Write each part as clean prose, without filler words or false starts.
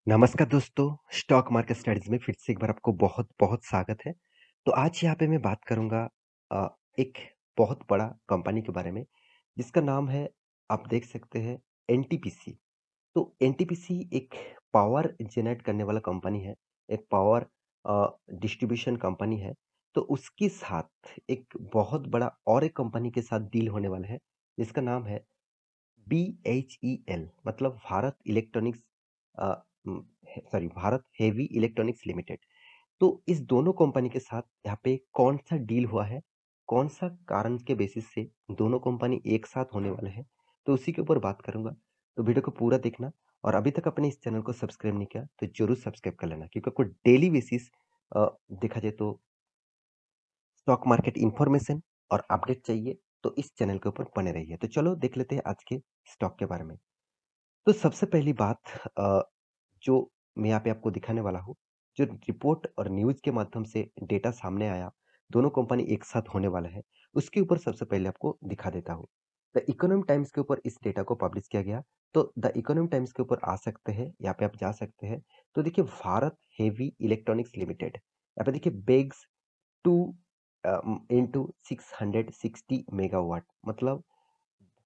नमस्कार दोस्तों, stock market studies में फिर से एक बार आपको बहुत-बहुत स्वागत है। तो आज यहाँ पे मैं बात करूँगा एक बहुत बड़ा कंपनी के बारे में, जिसका नाम है आप देख सकते हैं एनटीपीसी। तो एनटीपीसी एक पावर जनरेट करने वाला कंपनी है, एक पावर डिस्ट्रीब्यूशन कंपनी है। तो उसके साथ एक बहुत बड़ा और एक कंपनी के साथ डील होने वाला है, जिसका नाम है बीएचईएल मतलब Bharat electronics uh, sorry Bharat heavy electronics limited. तो इस दोनों कंपनी के साथ यहाँ पे कौन-सा डील हुआ है, कौन-सा कारण के बेसिस से दोनों कंपनी एक साथ होने वाले हैं, तो उसी के ऊपर बात करूँगा। तो वीडियो को पूरा देखना और अभी तक आपने इस चैनल को सब्सक्राइब नहीं किया, तो ज़रूर सब्सक्राइब कर लेना क्योंकि आपको डेली बेसिस देखा जाए तो स्टॉक मार्केट इन्फॉर्मेशन और अपडेट चाहिए, तो इस चैनल के ऊपर बने रहिए। तो चलो देख लेते हैं आज के स्टॉक के बारे में। तो सबसे पहली बात जो मैं यहाँ पे आपको दिखाने वाला हूँ, जो रिपोर्ट और न्यूज़ के माध्यम से डेटा सामने आया, दोनों कंपनी एक साथ होने वाला है, उसके ऊपर सबसे पहले आपको दिखा देता हूँ। द इकोनॉमिक टाइम्स के ऊपर इस डेटा को पब्लिश किया गया, तो द इकोनॉमिक टाइम्स के ऊपर आ सकते हैं, यहाँ पे आप जा सकते हैं। तो देखिए भारत हेवी इलेक्ट्रॉनिक्स लिमिटेड, यहाँ पे देखिए बेग्स 2 इंटू 660 मेगावाट मतलब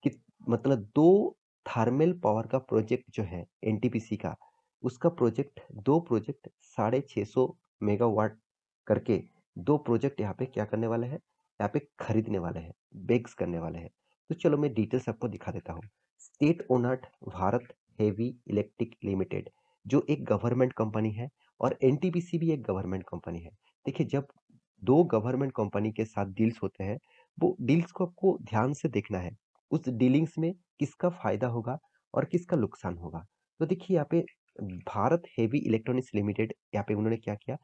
कि मतलब 2 थर्मल पावर का प्रोजेक्ट जो है एनटीपीसी का, उसका प्रोजेक्ट 2 प्रोजेक्ट 650 मेगावाट करके 2 प्रोजेक्ट यहाँ पे क्या करने वाले हैं, यहाँ पे खरीदने वाले हैं, बेग्स करने वाले हैं। तो चलो मैं डिटेल्स आपको दिखा देता हूँ। State owned Bharat heavy electric limited जो एक गवर्नमेंट कंपनी है और एनटीपीसी भी एक गवर्नमेंट कंपनी है। देखिए जब 2 गवर्नमेंट कंपनी के साथ डील्स होते हैं, वो डील्स को आपको ध्यान से देखना है। उस डीलिंग्स में किसका फायदा होगा और किसका नुकसान होगा। तो देखिए यहाँ पे भारत हेवी इलेक्ट्रॉनिक्स लिमिटेड यहाँ पे उन्होंने क्या किया,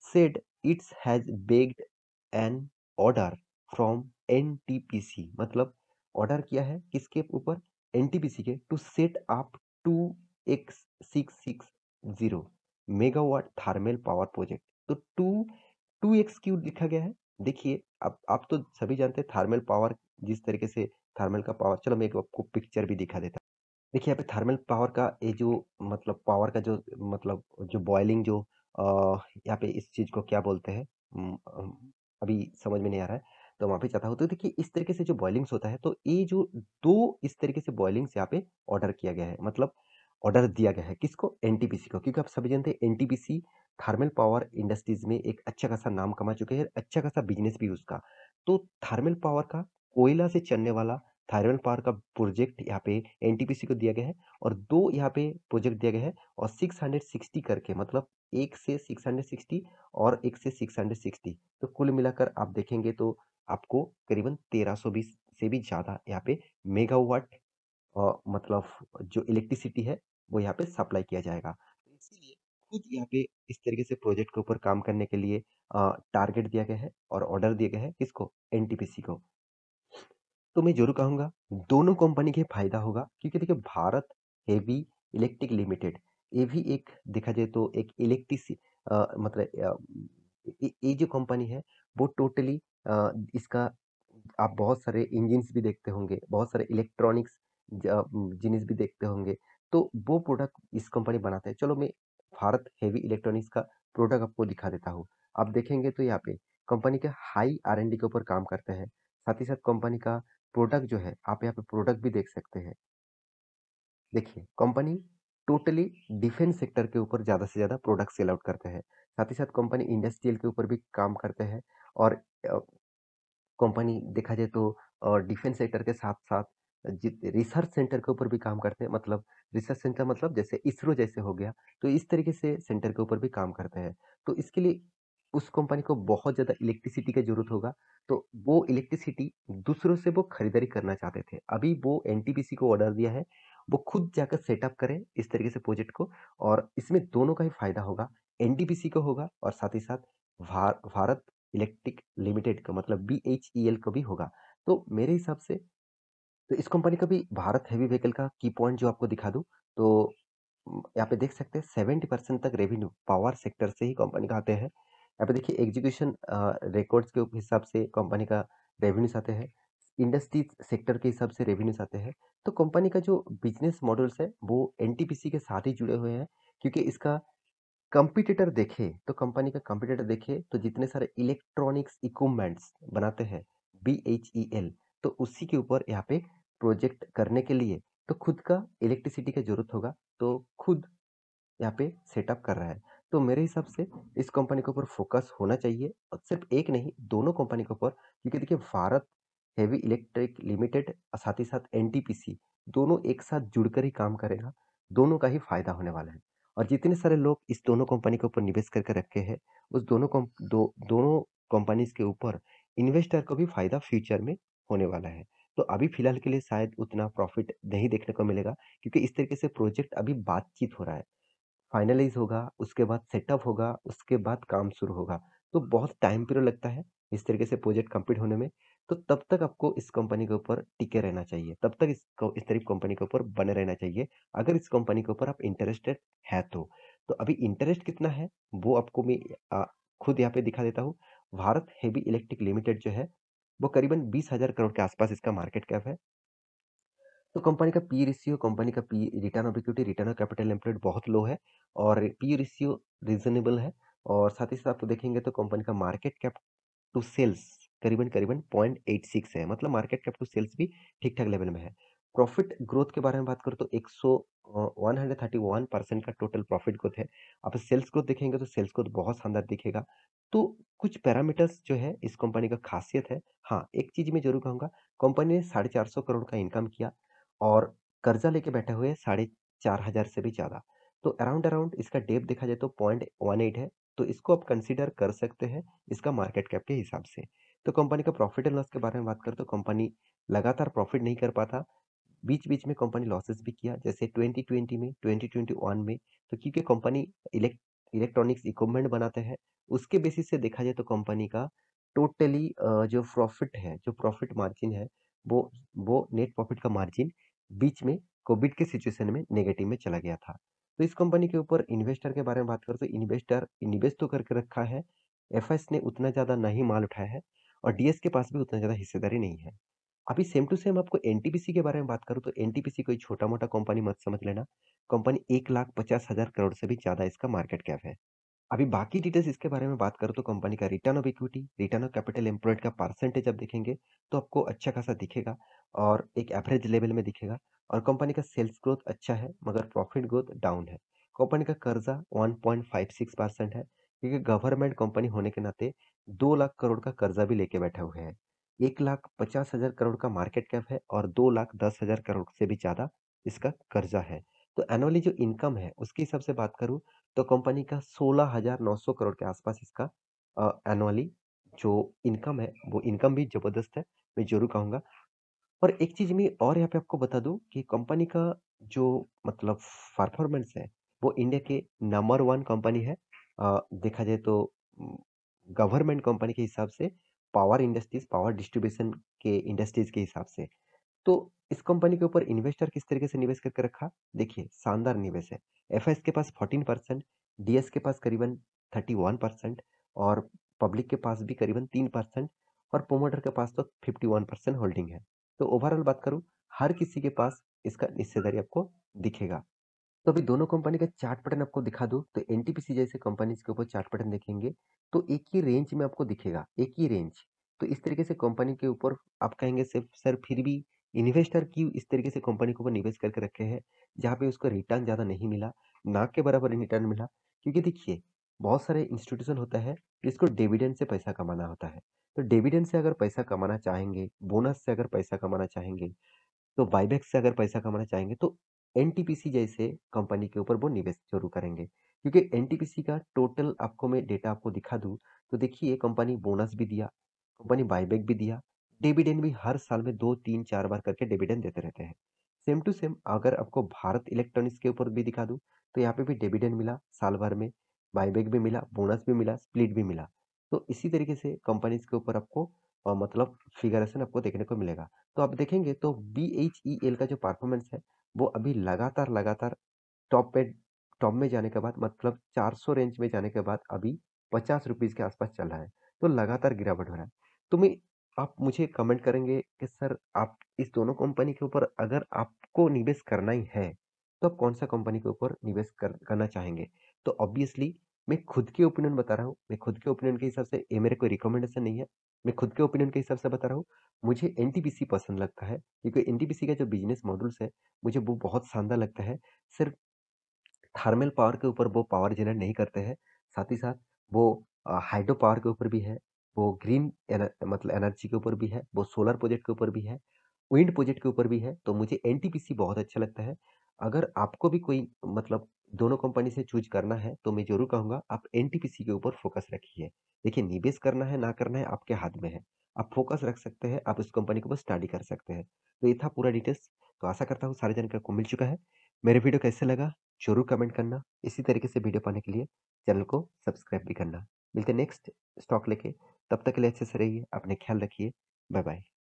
said it's has bagged an order from NTPC मतलब ऑर्डर किया है किसके ऊपर, एनटीपीसी के, to set up 2x660 megawatt thermal power project. तो 2x क्यों लिखा गया है, देखिए अब आप तो सभी जानते हैं थर्मल पावर, जिस तरीके से थर्मल का पावर, चलो मैं एक आपको पिक्चर भी दिखा देता हूँ। देखिए यहाँ पे थर्मल पावर का ये जो मतलब पावर का जो मतलब जो बॉइलिंग जो यहाँ पे इस चीज़ को क्या बोलते हैं, अभी समझ में नहीं आ रहा है, तो वहाँ पे चाहता हूँ। तो देखिए इस तरीके से जो बॉइलिंग्स होता है, तो ये जो 2 इस तरीके से बॉइलिंग्स यहाँ पे ऑर्डर किया गया है, मतलब ऑर्डर दिया गया है किसको, एनटीपीसी को, क्योंकि आप सभी जानते हैं एनटीपीसी थर्मल पावर इंडस्ट्रीज़ में एक अच्छा खासा नाम कमा चुके हैं, अच्छा खासा बिज़नेस भी उसका। तो थर्मल पावर का कोयला से चलने वाला थर्मल पावर का प्रोजेक्ट यहाँ पे एनटीपीसी को दिया गया है और 2 यहाँ पे प्रोजेक्ट दिया गया है और 660 करके मतलब 1 से 660 और 1 से 660, तो कुल मिलाकर आप देखेंगे तो आपको करीबन 1320 से भी ज़्यादा यहाँ पे मेगावाट मतलब जो इलेक्ट्रिसिटी है वो यहाँ पे सप्लाई किया जाएगा। तो इसीलिए खुद यहाँ पे इस तरीके से प्रोजेक्ट के ऊपर काम करने के लिए टारगेट दिया गया है और ऑर्डर दिया गया है किसको, एनटीपीसी को। तो मैं ज़रूर कहूँगा दोनों कंपनी के फायदा होगा क्योंकि देखिए भारत हेवी इलेक्ट्रिक लिमिटेड ये भी एक देखा जाए तो एक मतलब ये जो कंपनी है वो टोटली इसका आप बहुत सारे इंजिन्स भी देखते होंगे, बहुत सारे इलेक्ट्रॉनिक्स जिनिस भी देखते होंगे, तो वो प्रोडक्ट इस कंपनी बनाते हैं। चलो मैं भारत हेवी इलेक्ट्रॉनिक्स का प्रोडक्ट आपको दिखा देता हूँ। आप देखेंगे तो यहाँ पे कंपनी के हाई आर&डी के ऊपर काम करते हैं। साथ ही साथ कंपनी का प्रोडक्ट जो है, आप यहाँ पे प्रोडक्ट भी देख सकते हैं। देखिए, कंपनी टोटली डिफेंस सेक्टर के ऊपर ज़्यादा से ज़्यादा प्रोडक्ट सेल आउट करते हैं। साथ ही साथ कंपनी इंडस्ट्रियल के ऊपर भी काम करते हैं और कंपनी देखा जाए तो डिफेंस सेक्टर के साथ-साथ रिसर्च सेंटर के ऊपर भी काम करते हैं। मतलब रिसर्च सेंटर मतलब जैसे इसरो जैसे हो गया, तो इस तरीके से सेंटर के ऊपर भी काम करते हैं। तो इसके लिए उस कंपनी को बहुत ज़्यादा इलेक्ट्रिसिटी की ज़रूरत होगा, तो वो इलेक्ट्रिसिटी दूसरों से वो खरीदारी करना चाहते थे। अभी वो एनटीपीसी को ऑर्डर दिया है, वो खुद जाकर सेटअप करें इस तरीके से प्रोजेक्ट को और इसमें दोनों का ही फायदा होगा। एनटीपीसी को होगा और साथ ही साथ भारत इलेक्ट्रिक लिमिटेड का मतलब बीएचईएल को भी होगा। तो मेरे हिसाब से तो इस कंपनी का भी भारत हेवी व्हीकल का की पॉइंट जो आपको दिखा दूँ, तो यहाँ पे देख सकते हैं 70% तक रेवेन्यू पावर सेक्टर से ही कंपनी का आते हैं। यहाँ पे देखिए एग्जीक्यूशन रिकॉर्ड्स के हिसाब से कंपनी का रेवेन्यूज़ आते हैं। इंडस्ट्रीज सेक्टर के हिसाब से रेवेन्यूज़ आते हैं। तो कंपनी का जो बिज़नेस मॉडल्स है वो एनटीपीसी के साथ ही जुड़े हुए हैं क्योंकि इसका कंपटीटर देखें, तो कंपनी का कंपटीटर देखें, तो जितने सारे इलेक्ट्रॉनिक्स इक्विपमेंट्स बनाते हैं, बीएचईएल, तो उसी के ऊपर यहाँ पे प्रोजेक्ट करने के लिए तो खुद का इलेक्ट्रिसिटी की ज़रूरत होगा, तो खुद यहाँ पे सेटअप कर रहा है। तो मेरे हिसाब से इस कंपनी के ऊपर फोकस होना चाहिए और सिर्फ एक नहीं, दोनों कंपनी के ऊपर, क्योंकि देखिए भारत हेवी इलेक्ट्रिक लिमिटेड साथ ही साथ एनटीपीसी दोनों एक साथ जुड़कर ही काम करेगा, दोनों का ही फायदा होने वाला है। और जितने सारे लोग इस दोनों कंपनी के ऊपर निवेश करके रखे हैं, उस दोनों कंपनीज के ऊपर इन्वेस्टर को भी फायदा फ्यूचर में होने वाला है। तो अभी फिलहाल के लिए शायद उतना प्रॉफिट नहीं देखने को मिलेगा, क्योंकि इस तरीके से प्रोजेक्ट अभी बातचीत हो रहा है, फाइनलाइज़ होगा, उसके बाद सेटअप होगा, उसके बाद काम शुरू होगा। तो बहुत टाइम पीरियड लगता है इस तरीके से प्रोजेक्ट कंप्लीट होने में। तो तब तक आपको इस कंपनी के ऊपर टिके रहना चाहिए। तब तक इस तरह की कंपनी के ऊपर बने रहना चाहिए, अगर इस कंपनी के ऊपर आप इंटरेस्टेड है तो। तो अभी इंटरेस्ट कितना है, वो आपको मैं खुद यहाँ पे दिखा देता हूँ। भारत हेवी इलेक्ट्रिक लिमिटेड जो है, वो करीबन 20,000 करोड़ के आसपास इसका मार्केट कैप है। तो कंपनी का पी रेशियो, कंपनी का P return of equity, return of capital employed बहुत लो है और पी रेशियो रीजनेबल है। और साथ ही साथ आप देखेंगे तो कंपनी का मार्केट कैप टू सेल्स करीबन करीबन 0.86 है, मतलब मार्केट कैप टू सेल्स भी ठीक ठाक लेवल में है। प्रॉफिट ग्रोथ के बारे में बात करूँ तो 131% का टोटल प्रॉफिट ग्रोथ है। आप सेल्स ग्रोथ देखेंगे तो सेल्स ग्रोथ बहुत शानदार दिखेगा। तो कुछ पैरामीटर्स जो है इस कंपनी का खासियत है। हाँ, एक चीज मैं जरूर कहूंगा, कंपनी ने 450 करोड़ का इनकम किया और कर्जा लेके बैठे हुए 4,500 से भी ज्यादा। तो अराउंड अराउंड इसका डेप देखा जाए तो 0.18 है। तो इसको आप कंसीडर कर सकते हैं इसका मार्केट कैप के हिसाब से। तो कंपनी का प्रॉफिट एंड लॉस के बारे में बात करें तो कंपनी लगातार प्रॉफिट नहीं कर पाता, बीच बीच में कंपनी लॉसेस भी किया, जैसे 2020 में, 2021 में। तो क्योंकि कंपनी इलेक्ट्रॉनिक्स इक्विपमेंट बनाते हैं, उसके बेसिस से देखा जाए तो कंपनी का टोटली जो प्रॉफिट है, जो प्रॉफिट मार्जिन है, वो वो नेट प्रॉफिट का मार्जिन बीच में कोविड के सिचुएशन में नेगेटिव में चला गया था। तो इस कंपनी के ऊपर इन्वेस्टर के बारे में बात करें तो इन्वेस्टर इन्वेस्ट तो करके रखा है, एफएस ने उतना ज़्यादा नहीं माल उठाया है और डीएस के पास भी उतना ज़्यादा हिस्सेदारी नहीं है। अभी सेम टू सेम आपको एनटीपीसी के बारे में बात करूँ तो एनटीपीसी कोई छोटा-मोटा कंपनी मत समझ लेना। कंपनी 1,50,000 करोड़ से भी ज़्यादा इसका मार्केट कैप है। अभी बाकी डिटेल्स इसके बारे में बात करूँ तो कंपनी का return of equity, return of capital employed का परसेंटेज आप देखेंगे तो आपको अच्छा खासा दिखेगा और एक एवरेज लेवल में दिखेगा। और कंपनी का सेल्स ग्रोथ अच्छा है मगर प्रॉफिट ग्रोथ डाउन है। कंपनी का कर्जा 1.56% है, क्योंकि गवर्नमेंट कंपनी होने के नाते 2 लाख करोड़ का कर्जा भी लेके बैठे हुए हैं। 1,50,000 करोड़ का मार्केट कैप है और 2,10,000 करोड़ से भी ज्यादा इसका कर्जा है। तो एनुअली जो इनकम है उसके हिसाब से बात करूँ तो कंपनी का 16,900 करोड़ के आसपास इसका एनुअली जो इनकम है, वो इनकम भी जबरदस्त है, मैं जरूर कहूंगा। और एक चीज मैं और यहाँ पे आपको बता दूं कि कंपनी का जो मतलब परफॉर्मेंस है, वो इंडिया के नंबर 1 कंपनी है। देखा जाए तो गवर्नमेंट कंपनी के हिसाब से, पावर इंडस्ट्रीज, पावर डिस्ट्रीब्यूशन के इंडस्ट्रीज के हिसाब से। तो इस कंपनी के ऊपर इन्वेस्टर किस तरीके से निवेश करके रखा, देखिए शानदार निवेश है। एफएस के पास 14%, डीएस के पास करीबन 31% और पब्लिक के पास भी करीबन 3% और प्रोमोटर के पास तो 51% होल्डिंग है। तो ओवरऑल बात करूं, हर किसी के पास इसका हिस्सेदारी आपको दिखेगा। तो अभी दोनों कंपनी का चार्ट पैटर्न आपको दिखा दूं तो एनटीपीसी जैसे कंपनीज के ऊपर चार्ट पैटर्न देखेंगे तो एक ही रेंज में आपको दिखेगा, एक ही रेंज। तो इस तरीके से कंपनी के ऊपर आप कहेंगे सिर्फ सर फिर भी इन्वेस्टर क्यों इस तरीके से कंपनी के ऊपर निवेश करके रखे हैं जहाँ पे उसको रिटर्न ज़्यादा नहीं मिला, ना के बराबर रिटर्न मिला। क्योंकि देखिए बहुत सारे इंस्टीट्यूशन होता है जिसको डिविडेंड से पैसा कमाना होता है। तो डिविडेंड से अगर पैसा कमाना चाहेंगे, बोनस से अगर पैसा कमाना चाहेंगे, तो बायबैक से अगर पैसा कमाना चाहेंगे तो एनटीपीसी जैसे कंपनी के ऊपर वो निवेश जरूर करेंगे। क्योंकि एनटीपीसी का टोटल आपको मैं डेटा आपको दिखा दूं तो देखिए कंपनी बोनस भी दिया, कंपनी बायबैक भी दिया, डिविडेंड भी हर साल में 2 3 4 बार करके डिविडेंड देते रहते हैं। सेम टू सेम अगर आपको भारत इलेक्ट्रॉनिक्स के ऊपर भी दिखा दूं तो यहाँ पे भी डिविडेंड मिला साल भर में, बायबैक भी मिला, बोनस भी मिला, स्प्लिट भी मिला। तो इसी तरीके से कंपनीज के ऊपर आपको मतलब फिगरेशन आपको देखने को मिलेगा। तो आप देखेंगे तो बीएचईएल का जो परफॉर्मेंस है, वो अभी लगातार लगातार टॉप पे टॉप में जाने के बाद मतलब 400 रेंज में जाने के बाद अभी 50 रुपीज के आसपास चल रहा है। तो लगातार गिरावट हो रहा है। तो मैं आप मुझे कमेंट करेंगे कि सर आप इस दोनों कंपनी के ऊपर अगर आपको निवेश करना ही है तो आप कौन-सा कंपनी के ऊपर निवेश करना चाहेंगे? तो ऑब्वियसली मैं खुद के ओपिनियन बता रहा हूँ। मैं खुद के ओपिनियन के हिसाब से ये मेरे कोई रिकमेंडेशन नहीं है। मैं खुद के ओपिनियन के हिसाब से बता रहा हूँ। मुझे एनटीपीसी पसंद लगता है क्योंकि एनटीपीसी का जो बिज़नेस मॉडल्स है, मुझे वो बहुत शानदार लगता है। सिर्फ थर्मल पावर के ऊपर वो पावर जनरेट नहीं करते हैं, साथ ही साथ वो हाइड्रो पावर के ऊपर भी है, वो ग्रीन मतलब एनर्जी के ऊपर भी है, वो सोलर प्रोजेक्ट के ऊपर भी है, विंड प्रोजेक्ट के ऊपर भी है, तो मुझे एनटीपीसी बहुत अच्छा लगता है। अगर आपको भी कोई मतलब दोनों कंपनी से चूज़ करना है, तो मैं ज़रूर कहूँगा आप एनटीपीसी के ऊपर फ़ोकस रखिए। देखिए निवेश करना है, ना करना है आपके हाथ में है। आप फ़ोकस रख सकते हैं, आप उस कंपनी के ऊपर स्टडी कर सकते हैं। तो ये था पूरा डिटेल्स, तो आशा करता हूँ सारी जानकारी आपको मिल चुका है। मेरा वीडियो कैसे लगा? ज़रूर कमेंट करना। इसी तरीके से वीडियो पाने के लिए चैनल को सब्सक्राइब भी करना। मिलते हैं नेक्स्ट स्टॉक लेके, तब तक के लिए अच्छे से रहिए, अपने ख्याल रखिए। Bye bye.